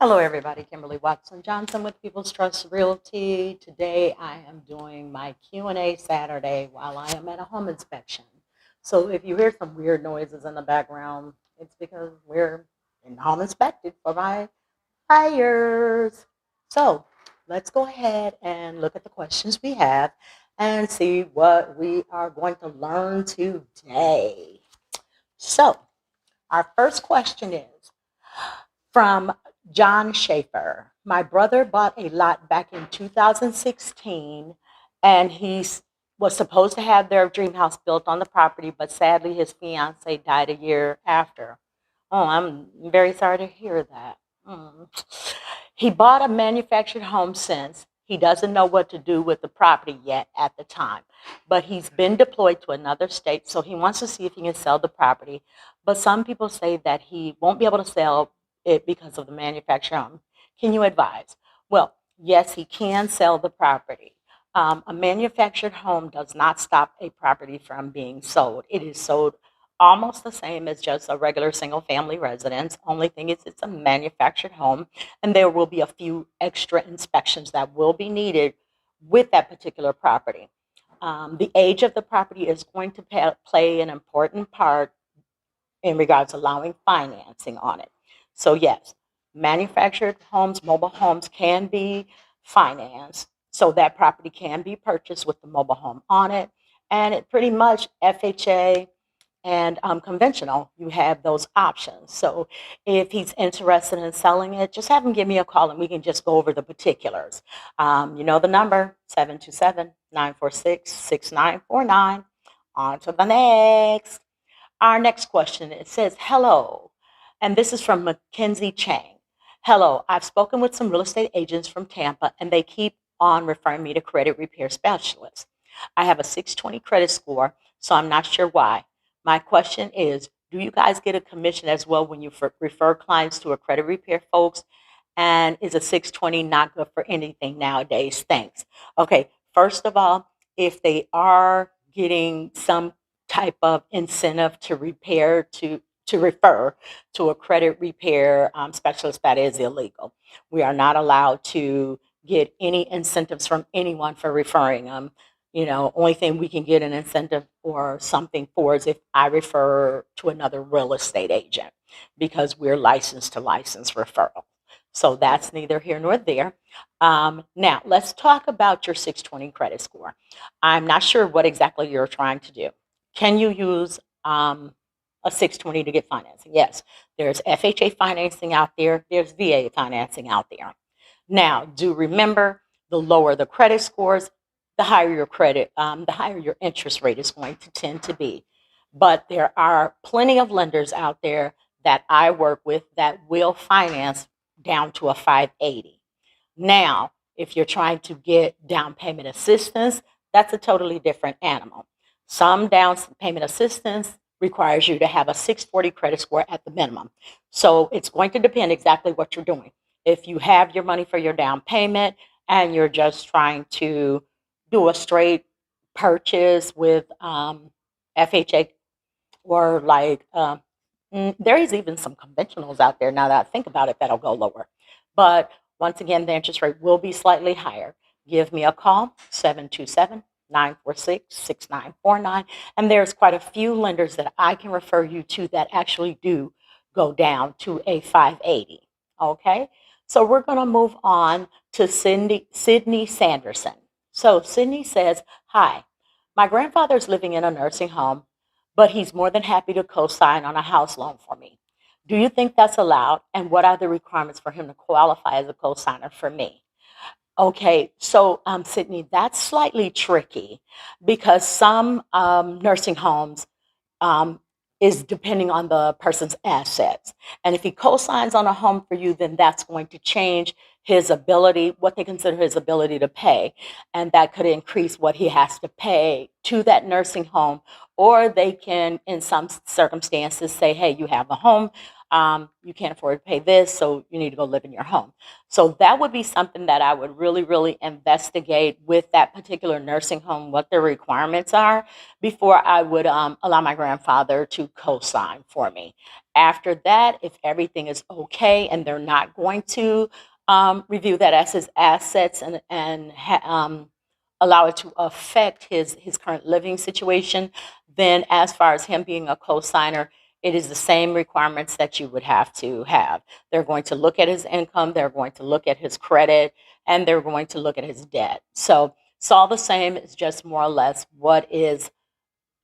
Hello, everybody. Kimberly Watson Johnson with People's Trust Realty. Today, I am doing my Q&A Saturday while I am at a home inspection. So if you hear some weird noises in the background, it's because we're in home inspected for my buyers. So let's go ahead and look at the questions we have and see what we are going to learn today. So our first question is from John Schaefer. My brother bought a lot back in 2016, and was supposed to have their dream house built on the property, but sadly his fiance died a year after. Oh, I'm very sorry to hear that. Mm. He bought a manufactured home since. He doesn't know what to do with the property yet at the time, but he's been deployed to another state, so he wants to see if he can sell the property. But some people say that he won't be able to sell it because of the manufactured home. Can you advise? Well, yes, he can sell the property. A manufactured home does not stop a property from being sold. It is sold almost the same as just a regular single family residence. Only thing is it's a manufactured home, and there will be a few extra inspections that will be needed with that particular property. The age of the property is going to play an important part in regards to allowing financing on it. So yes, manufactured homes, mobile homes can be financed. So that property can be purchased with the mobile home on it. And it pretty much FHA and conventional, you have those options. So if he's interested in selling it, just have him give me a call and we can just go over the particulars. You know the number, 727-946-6949. On to the next. Our next question, it says, hello, and this is from Mackenzie Chang. Hello, I've spoken with some real estate agents from Tampa, and they keep on referring me to credit repair specialists. I have a 620 credit score, so I'm not sure why. My question is, do you guys get a commission as well when you refer clients to a credit repair folks? And is a 620 not good for anything nowadays? Thanks. Okay, first of all, if they are getting some type of incentive to refer to a credit repair specialist, that is illegal. We are not allowed to get any incentives from anyone for referring them. You know, only thing we can get an incentive or something for is if I refer to another real estate agent, because we're licensed to license referral. So that's neither here nor there. Now, let's talk about your 620 credit score. I'm not sure what exactly you're trying to do. Can you use a 620 to get financing? Yes, there's FHA financing out there. There's VA financing out there. Now, do remember, the lower the credit scores, the higher your interest rate is going to tend to be. But there are plenty of lenders out there that I work with that will finance down to a 580. Now, if you're trying to get down payment assistance, that's a totally different animal. Some down payment assistance requires you to have a 640 credit score at the minimum. So it's going to depend exactly what you're doing. If you have your money for your down payment and you're just trying to do a straight purchase with FHA, or like there is even some conventionals out there now that I think about it that'll go lower. But once again, the interest rate will be slightly higher. Give me a call, 727-946-6949. And there's quite a few lenders that I can refer you to that actually do go down to a 580. Okay, so we're going to move on to Sydney Sanderson. So Sydney says, hi, my grandfather's living in a nursing home, but he's more than happy to co-sign on a house loan for me. Do you think that's allowed? And what are the requirements for him to qualify as a co-signer for me? Okay, so Sydney, that's slightly tricky because some nursing homes is depending on the person's assets. And if he co-signs on a home for you, then that's going to change his ability, what they consider his ability to pay. And that could increase what he has to pay to that nursing home. Or they can, in some circumstances, say, hey, you have a home, You can't afford to pay this, so you need to go live in your home. So that would be something that I would really, really investigate with that particular nursing home, what their requirements are, before I would allow my grandfather to co-sign for me. After that, if everything is okay and they're not going to review that as his assets and allow it to affect his current living situation, then as far as him being a co-signer, it is the same requirements that you would have to have. They're going to look at his income, they're going to look at his credit, and they're going to look at his debt. So it's all the same. It's just more or less what is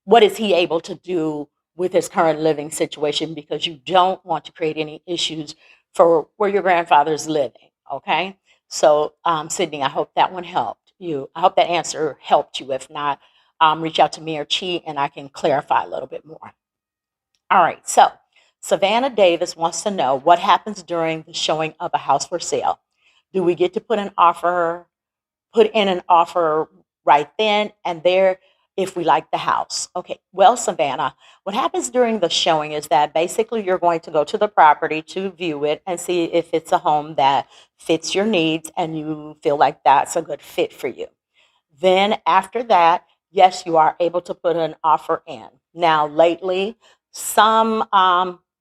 he able to do with his current living situation, because you don't want to create any issues for where your grandfather's living. Okay. So, Sydney, I hope that one helped you. I hope that answer helped you. If not, reach out to me or Chi and I can clarify a little bit more. All right. So, Savannah Davis wants to know what happens during the showing of a house for sale. Do we get to put in an offer right then and there if we like the house? Okay, well, Savannah, what happens during the showing is that basically you're going to go to the property to view it and see if it's a home that fits your needs and you feel like that's a good fit for you. Then after that, yes, you are able to put an offer in. Now, lately, some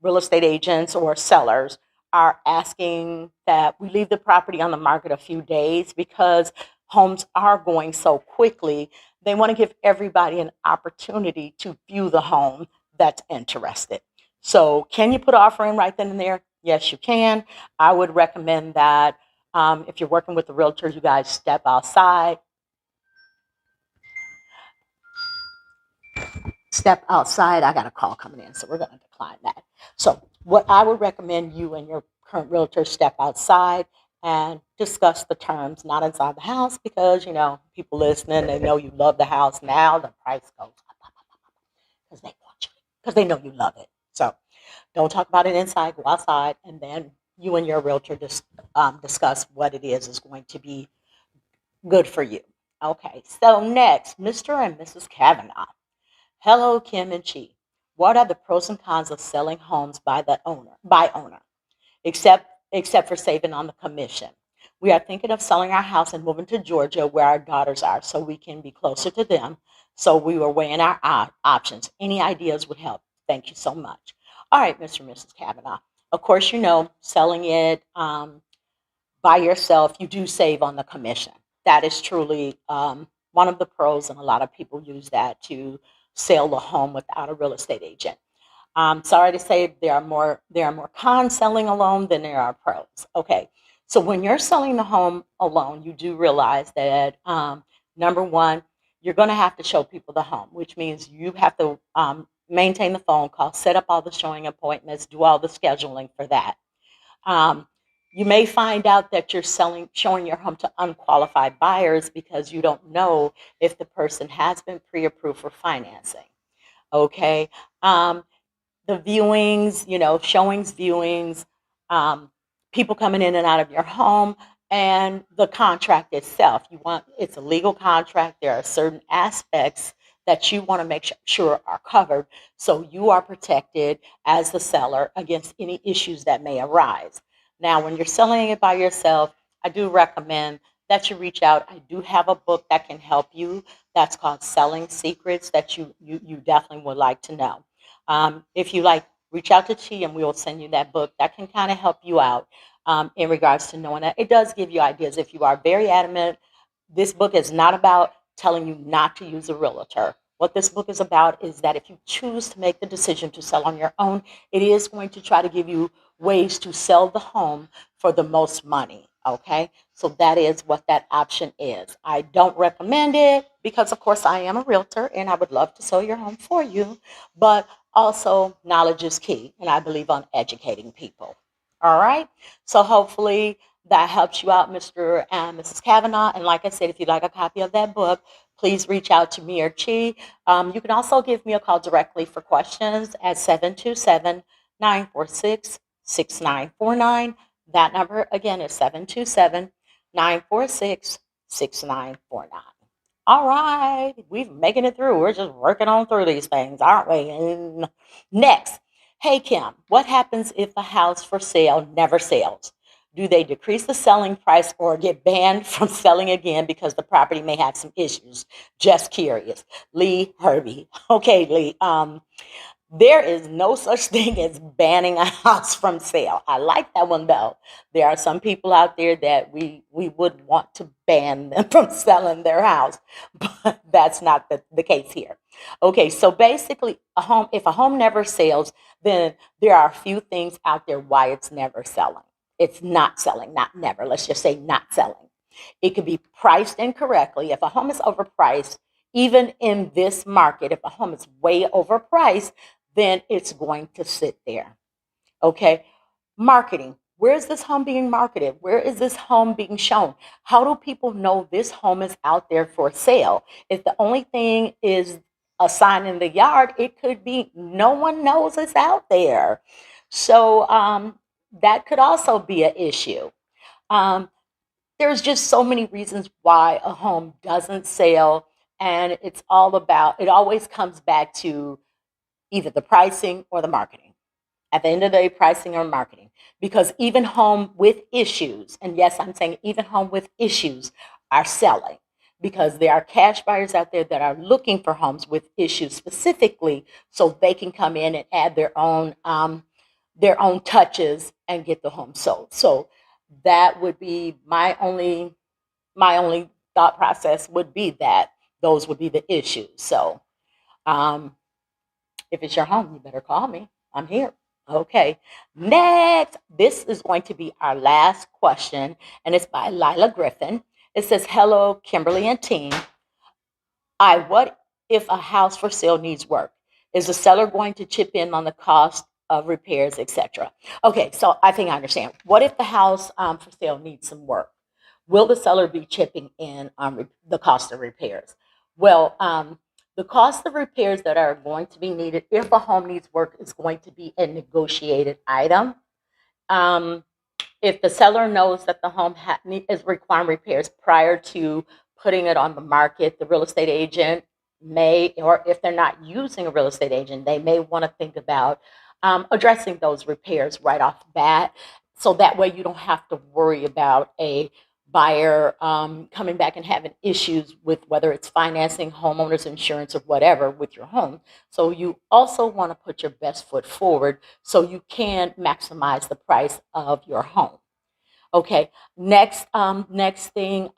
real estate agents or sellers are asking that we leave the property on the market a few days because homes are going so quickly. They want to give everybody an opportunity to view the home that's interested. So, can you put an offer in right then and there? Yes, you can. I would recommend that if you're working with the realtor, you guys step outside. Step outside. I got a call coming in, so we're going to decline that. So, what I would recommend you and your current realtor step outside and discuss the terms, not inside the house, because people listening, they know you love the house. Now the price goes up because they want you, because they know you love it. So, don't talk about it inside. Go outside, and then you and your realtor discuss what it is going to be good for you. Okay. So next, Mr. and Mrs. Kavanaugh. Hello, Kim and Chi. What are the pros and cons of selling homes by owner, except for saving on the commission? We are thinking of selling our house and moving to Georgia where our daughters are so we can be closer to them. So we were weighing our options. Any ideas would help. Thank you so much. All right, Mr. and Mrs. Kavanaugh. Of course, selling it by yourself, you do save on the commission. That is truly one of the pros, and a lot of people use that to sell a home without a real estate agent. Sorry to say there are more cons selling alone than there are pros. Okay, so when you're selling the home alone, you do realize that number one, you're going to have to show people the home, which means you have to maintain the phone call, set up all the showing appointments, do all the scheduling for that. Um, you may find out that you're showing your home to unqualified buyers because you don't know if the person has been pre-approved for financing. Okay. Um, the viewings, showings, viewings, um, people coming in and out of your home, and the contract itself. It's a legal contract. There are certain aspects that you want to make sure are covered so you are protected as the seller against any issues that may arise. Now, when you're selling it by yourself, I do recommend that you reach out. I do have a book that can help you that's called Selling Secrets that you definitely would like to know. If you like, reach out to Chi and we will send you that book that can kind of help you out in regards to knowing that. It does give you ideas. If you are very adamant, this book is not about telling you not to use a realtor. What this book is about is that if you choose to make the decision to sell on your own, it is going to try to give you ways to sell the home for the most money. Okay, so that is what that option is. I don't recommend it because, of course, I am a realtor and I would love to sell your home for you, but also knowledge is key, and I believe on educating people. All right, so hopefully that helps you out, Mr. and Mrs. Kavanaugh. And like I said, if you'd like a copy of that book, please reach out to me or Chi. You can also give me a call directly for questions at 727-946-6949. That number again is 727-946-6949. All right, we're making it through. We're just working on through these things, aren't we? And next, Hey Kim, what happens if a house for sale never sells? Do they decrease the selling price or get banned from selling again because the property may have some issues? Just curious. Lee Herbie. Okay, Lee. There is no such thing as banning a house from sale. I like that one though. There are some people out there that we would want to ban them from selling their house, but that's not the case here. Okay, so basically if a home never sells, then there are a few things out there why it's never selling. It's not selling, not never. Let's just say not selling. It could be priced incorrectly. If a home is overpriced, even in this market, if a home is way overpriced, then it's going to sit there. Okay. Marketing. Where is this home being marketed? Where is this home being shown? How do people know this home is out there for sale? If the only thing is a sign in the yard, it could be no one knows it's out there. So that could also be an issue. Um, there's just so many reasons why a home doesn't sell. And it always comes back to either the pricing or the marketing. At the end of the day, pricing or marketing. Because even home with issues, and yes, I'm saying even home with issues are selling because there are cash buyers out there that are looking for homes with issues specifically so they can come in and add their own touches and get the home sold. So that would be my only thought process would be that those would be the issues. So um, if it's your home, you better call me. I'm here. Okay. Next, this is going to be our last question, and it's by Lila Griffin. It says, "Hello, Kimberly and team. What if a house for sale needs work? Is the seller going to chip in on the cost of repairs, etc.?" Okay, so I think I understand. What if the house for sale needs some work? Will the seller be chipping in on the cost of repairs? Well, the cost of repairs that are going to be needed if a home needs work is going to be a negotiated item. Um, if the seller knows that the home is requiring repairs prior to putting it on the market, the real estate agent may, or if they're not using a real estate agent, they may want to think about addressing those repairs right off the bat. So that way you don't have to worry about a buyer coming back and having issues with whether it's financing, homeowners insurance, or whatever with your home. So you also want to put your best foot forward so you can maximize the price of your home. Okay, next thing,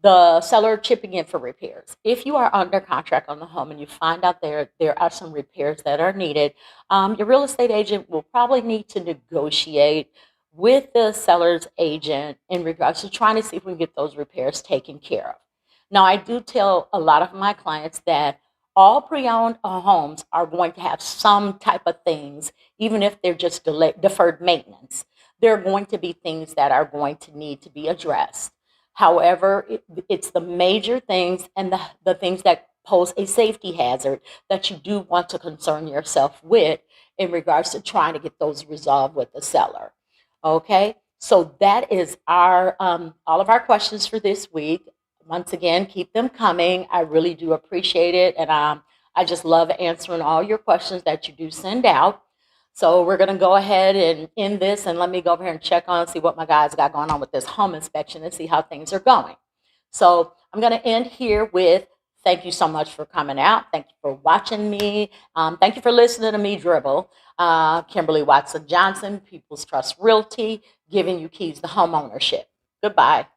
the seller chipping in for repairs. If you are under contract on the home and you find out there are some repairs that are needed, your real estate agent will probably need to negotiate with the seller's agent in regards to trying to see if we can get those repairs taken care of. Now, I do tell a lot of my clients that all pre-owned homes are going to have some type of things, even if they're just deferred maintenance. There are going to be things that are going to need to be addressed. However, it's the major things and the things that pose a safety hazard that you do want to concern yourself with in regards to trying to get those resolved with the seller. Okay, so that is our all of our questions for this week. Once again, keep them coming. I really do appreciate it, and I just love answering all your questions that you do send out. So we're going to go ahead and end this, and let me go over here and check on, see what my guys got going on with this home inspection and see how things are going. So I'm going to end here with thank you so much for coming out. Thank you for watching me. Thank you for listening to me dribble. Kimberly Watson Johnson, People's Trust Realty, giving you keys to home ownership. Goodbye.